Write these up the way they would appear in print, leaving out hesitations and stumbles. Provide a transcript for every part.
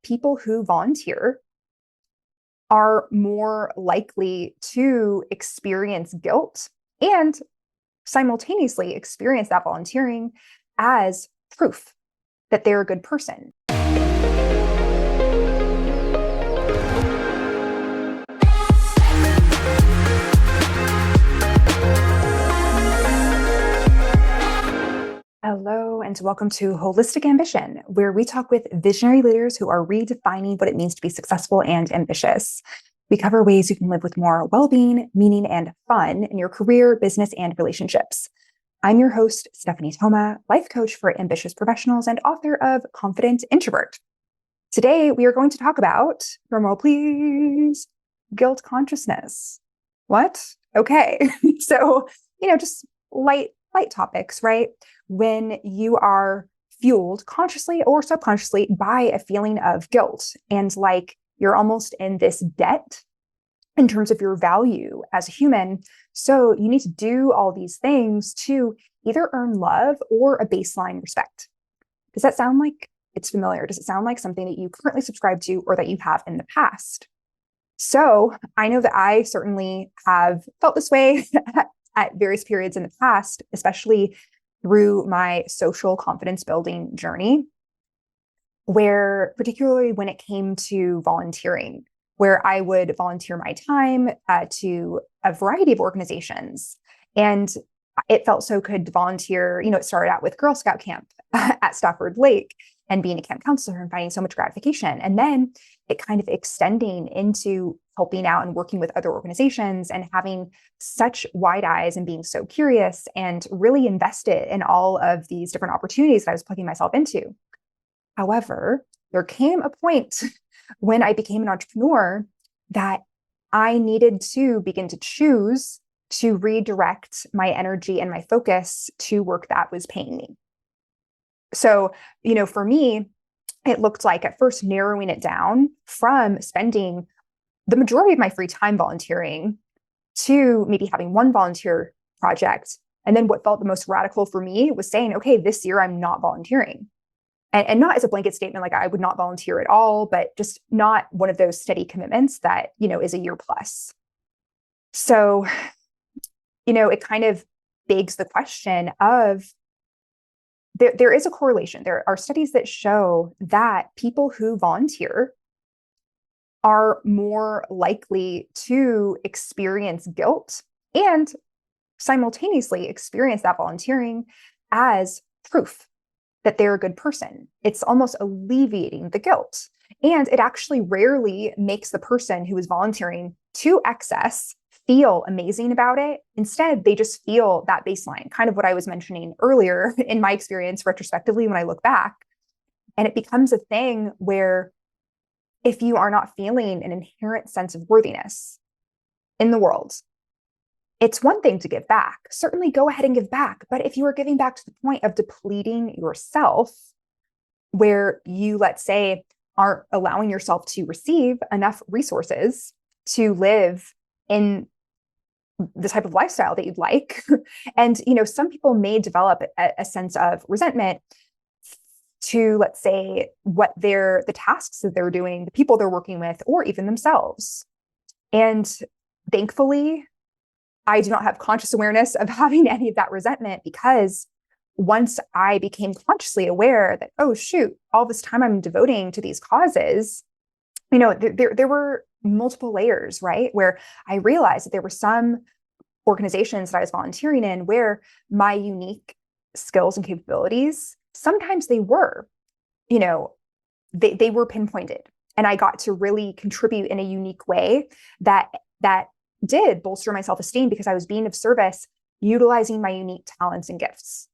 people who volunteer are more likely to experience guilt and simultaneously experience that volunteering as proof that they're a good person. Hello, and welcome to Holistic Ambition, where we talk with visionary leaders who are redefining what it means to be successful and ambitious. We cover ways you can live with more well-being, meaning, and fun in your career, business, and relationships. I'm your host, Stephanie Thoma, life coach for ambitious professionals and author of Confident Introvert. Today, we are going to talk about, drumroll please, guilt consciousness. What? Okay. So, just light topics, right? When you are fueled consciously or subconsciously by a feeling of guilt and like you're almost in this debt in terms of your value as a human. So you need to do all these things to either earn love or a baseline respect. Does that sound like it's familiar? Does it sound like something that you currently subscribe to or that you have in the past? So I know that I certainly have felt this way at various periods in the past, especially through my social confidence building journey, where particularly when it came to volunteering, where I would volunteer my time to a variety of organizations. And it felt so good to volunteer. It started out with Girl Scout camp at Stafford Lake and being a camp counselor and finding so much gratification. And then it kind of extending into helping out and working with other organizations and having such wide eyes and being so curious and really invested in all of these different opportunities that I was plugging myself into. However, there came a point when I became an entrepreneur that I needed to begin to choose to redirect my energy and my focus to work that was paying me. So, for me, it looked like at first narrowing it down from spending the majority of my free time volunteering to maybe having one volunteer project. And then what felt the most radical for me was saying, okay, this year I'm not volunteering. And not as a blanket statement, like I would not volunteer at all, but just not one of those steady commitments that, is a year plus. So, it kind of begs the question of, there is a correlation. There are studies that show that people who volunteer are more likely to experience guilt and simultaneously experience that volunteering as proof that they're a good person. It's almost alleviating the guilt. And it actually rarely makes the person who is volunteering to excess feel amazing about it. Instead, they just feel that baseline, kind of what I was mentioning earlier in my experience retrospectively when I look back. And it becomes a thing where if you are not feeling an inherent sense of worthiness in the world, it's one thing to give back. Certainly go ahead and give back. But if you are giving back to the point of depleting yourself, where you, let's say, aren't allowing yourself to receive enough resources to live in the type of lifestyle that you'd like. And, some people may develop a sense of resentment to, let's say, the tasks that they're doing, the people they're working with, or even themselves. And thankfully, I do not have conscious awareness of having any of that resentment, because once I became consciously aware that, oh, shoot, all this time I'm devoting to these causes, there were multiple layers, right? Where I realized that there were some organizations that I was volunteering in where my unique skills and capabilities, sometimes they were, they were pinpointed, and I got to really contribute in a unique way that did bolster my self-esteem because I was being of service, utilizing my unique talents and gifts.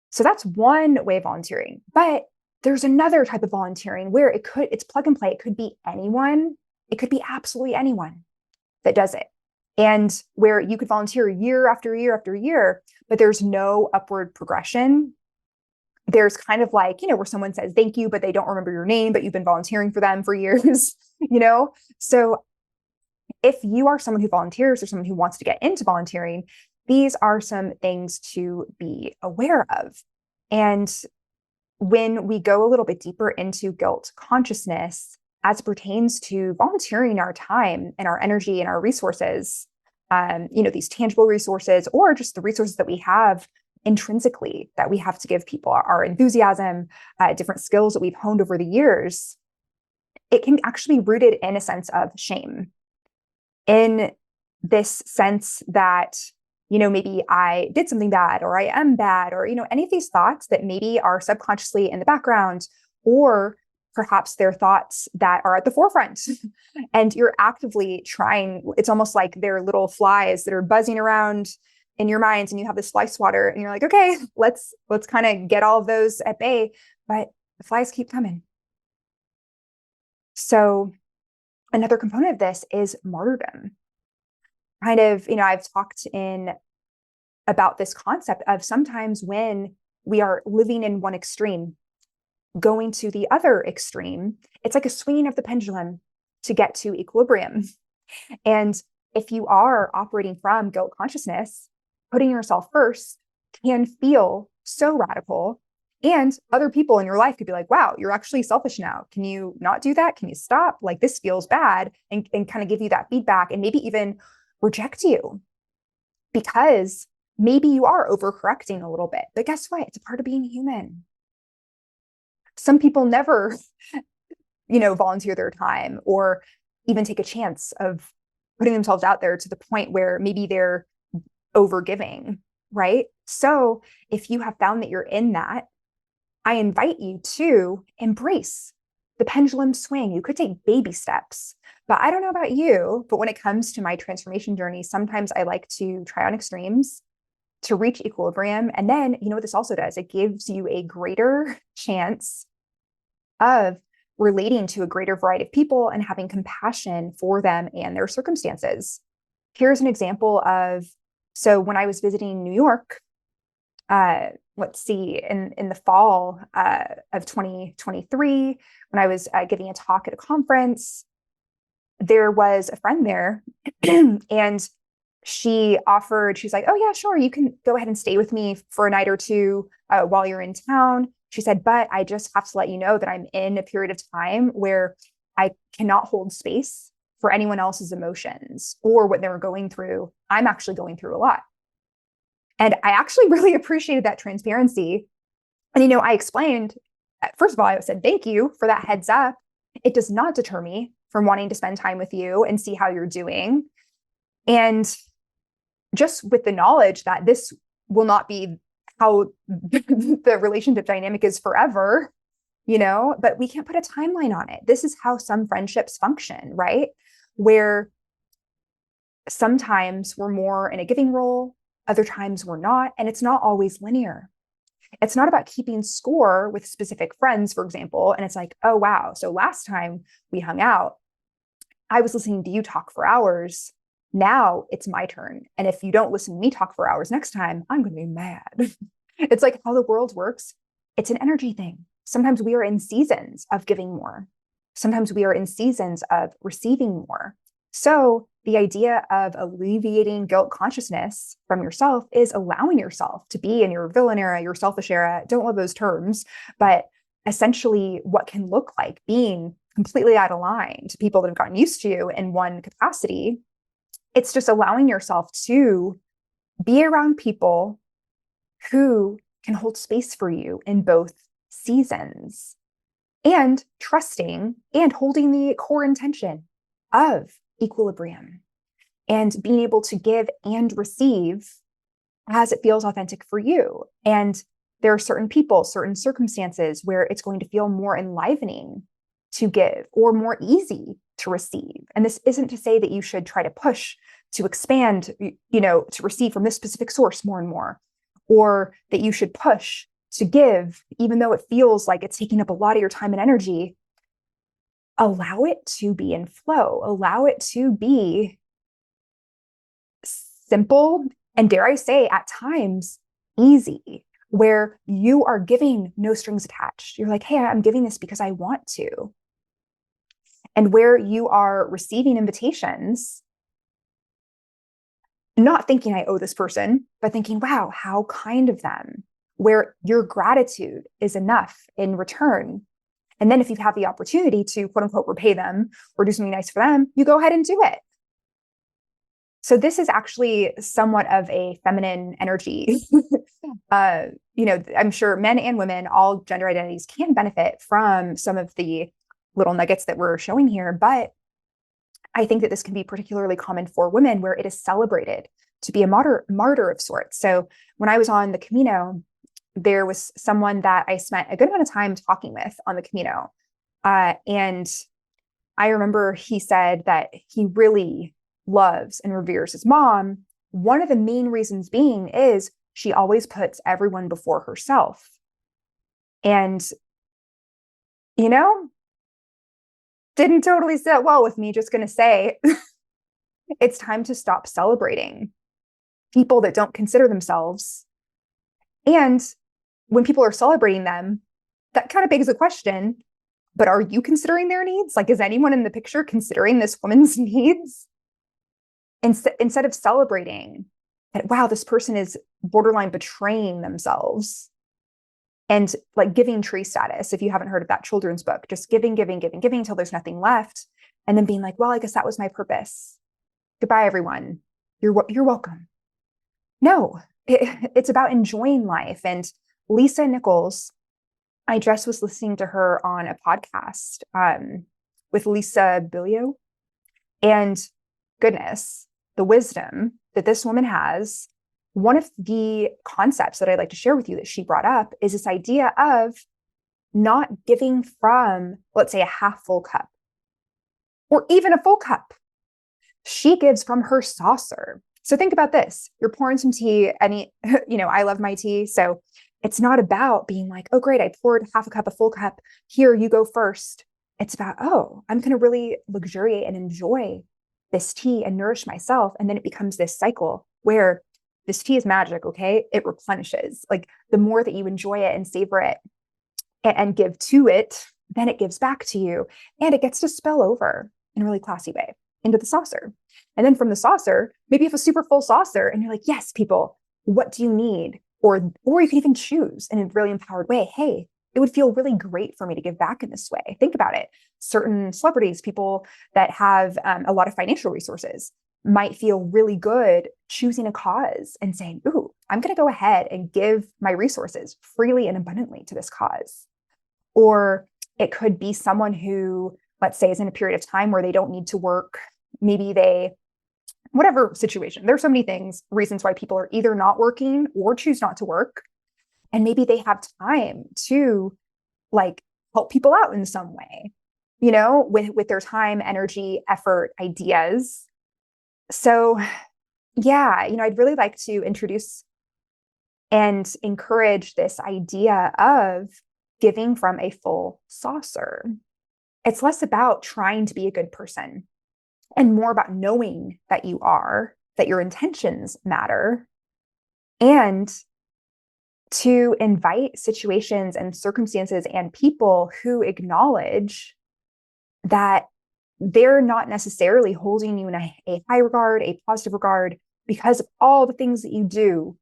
So that's one way of volunteering. But there's another type of volunteering where it's plug and play. It could be anyone. It could be absolutely anyone that does it. And where you could volunteer year after year after year, but there's no upward progression. There's kind of like, where someone says thank you, but they don't remember your name, but you've been volunteering for them for years, So if you are someone who volunteers or someone who wants to get into volunteering, these are some things to be aware of. And when we go a little bit deeper into guilt consciousness as it pertains to volunteering our time and our energy and our resources, these tangible resources or just the resources that we have intrinsically that we have to give people, our enthusiasm, different skills that we've honed over the years, it can actually be rooted in a sense of shame, in this sense that, maybe I did something bad or I am bad or, any of these thoughts that maybe are subconsciously in the background, or perhaps they're thoughts that are at the forefront and you're actively trying. It's almost like they're little flies that are buzzing around in your minds and you have this fly swatter and you're like, okay, let's kind of get all of those at bay, but the flies keep coming. So another component of this is martyrdom. Kind of, I've talked about this concept of sometimes when we are living in one extreme, going to the other extreme, it's like a swinging of the pendulum to get to equilibrium. And if you are operating from guilt consciousness, putting yourself first can feel so radical. And other people in your life could be like, wow, you're actually selfish now. Can you not do that? Can you stop? Like, this feels bad, and kind of give you that feedback and maybe even reject you because maybe you are overcorrecting a little bit. But guess what? It's a part of being human. Some people never, volunteer their time or even take a chance of putting themselves out there to the point where maybe they're overgiving, right? So if you have found that you're in that, I invite you to embrace the pendulum swing. You could take baby steps, but I don't know about you, but when it comes to my transformation journey, sometimes I like to try on extremes to reach equilibrium. And then, what this also does? It gives you a greater chance of relating to a greater variety of people and having compassion for them and their circumstances. Here's an example of, so when I was visiting New York, in the fall of 2023, when I was giving a talk at a conference, there was a friend there and she's like, oh yeah, sure, you can go ahead and stay with me for a night or two while you're in town. She said, but I just have to let you know that I'm in a period of time where I cannot hold space for anyone else's emotions or what they were going through. I'm actually going through a lot. And I actually really appreciated that transparency. And, I explained, first of all, I said, thank you for that heads up. It does not deter me from wanting to spend time with you and see how you're doing. And just with the knowledge that this will not be how the relationship dynamic is forever, but we can't put a timeline on it. This is how some friendships function, right? Where sometimes we're more in a giving role, other times we're not, and it's not always linear. It's not about keeping score with specific friends, for example, and it's like, oh, wow, so last time we hung out, I was listening to you talk for hours. Now it's my turn. And if you don't listen to me talk for hours next time, I'm going to be mad. It's like how the world works. It's an energy thing. Sometimes we are in seasons of giving more. Sometimes we are in seasons of receiving more. So the idea of alleviating guilt consciousness from yourself is allowing yourself to be in your villain era, your selfish era. Don't love those terms, but essentially what can look like being completely out of line to people that have gotten used to you in one capacity. It's just allowing yourself to be around people who can hold space for you in both seasons, and trusting and holding the core intention of equilibrium and being able to give and receive as it feels authentic for you. And there are certain people, certain circumstances where it's going to feel more enlivening to give or more easy to receive. And this isn't to say that you should try to push to expand, to receive from this specific source more and more, or that you should push to give, even though it feels like it's taking up a lot of your time and energy. Allow it to be in flow, allow it to be simple, and dare I say, at times, easy, where you are giving no strings attached. You're like, hey, I'm giving this because I want to. And where you are receiving invitations, not thinking I owe this person, but thinking, wow, how kind of them. where your gratitude is enough in return. And then if you have the opportunity to quote unquote repay them or do something nice for them, you go ahead and do it. So this is actually somewhat of a feminine energy. I'm sure men and women, all gender identities, can benefit from some of the little nuggets that we're showing here. But I think that this can be particularly common for women, where it is celebrated to be a martyr of sorts. So when I was on the Camino, there was someone that I spent a good amount of time talking with on the Camino. And I remember he said that he really loves and reveres his mom. One of the main reasons being is she always puts everyone before herself. And, didn't totally sit well with me, just going to say. It's time to stop celebrating people that don't consider themselves. And when people are celebrating them, that kind of begs the question, but are you considering their needs? Like, is anyone in the picture considering this woman's needs? Instead of celebrating that, wow, this person is borderline betraying themselves, and like giving tree status, if you haven't heard of that children's book, just giving until there's nothing left. And then being like, well, I guess that was my purpose. Goodbye, everyone. You're welcome. No, it's about enjoying life. And Lisa Nichols, I just was listening to her on a podcast with Lisa Bilio, and goodness, the wisdom that this woman has. One of the concepts that I'd like to share with you that she brought up is this idea of not giving from, let's say, a half full cup or even a full cup. She gives from her saucer. So think about this. You're pouring some tea. I love my tea. So it's not about being like, oh, great, I poured half a cup, a full cup. Here, you go first. It's about, oh, I'm going to really luxuriate and enjoy this tea and nourish myself. And then it becomes this cycle where this tea is magic, okay? It replenishes. Like, the more that you enjoy it and savor it and give to it, then it gives back to you, and it gets to spill over in a really classy way into the saucer. And then from the saucer, maybe you have a super full saucer and you're like, yes, people, what do you need? Or you can even choose in a really empowered way. Hey, it would feel really great for me to give back in this way. Think about it. Certain celebrities, people that have a lot of financial resources, might feel really good choosing a cause and saying, ooh, I'm going to go ahead and give my resources freely and abundantly to this cause. Or it could be someone who, let's say, is in a period of time where they don't need to work. Maybe whatever situation, there's so many reasons why people are either not working or choose not to work. And maybe they have time to like help people out in some way, with their time, energy, effort, ideas. So yeah, I'd really like to introduce and encourage this idea of giving from a full saucer. It's less about trying to be a good person and more about knowing that you are, that your intentions matter, and to invite situations and circumstances and people who acknowledge that they're not necessarily holding you in a high regard, a positive regard, because of all the things that you do,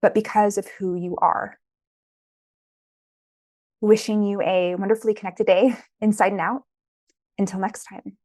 but because of who you are. Wishing you a wonderfully connected day inside and out. Until next time.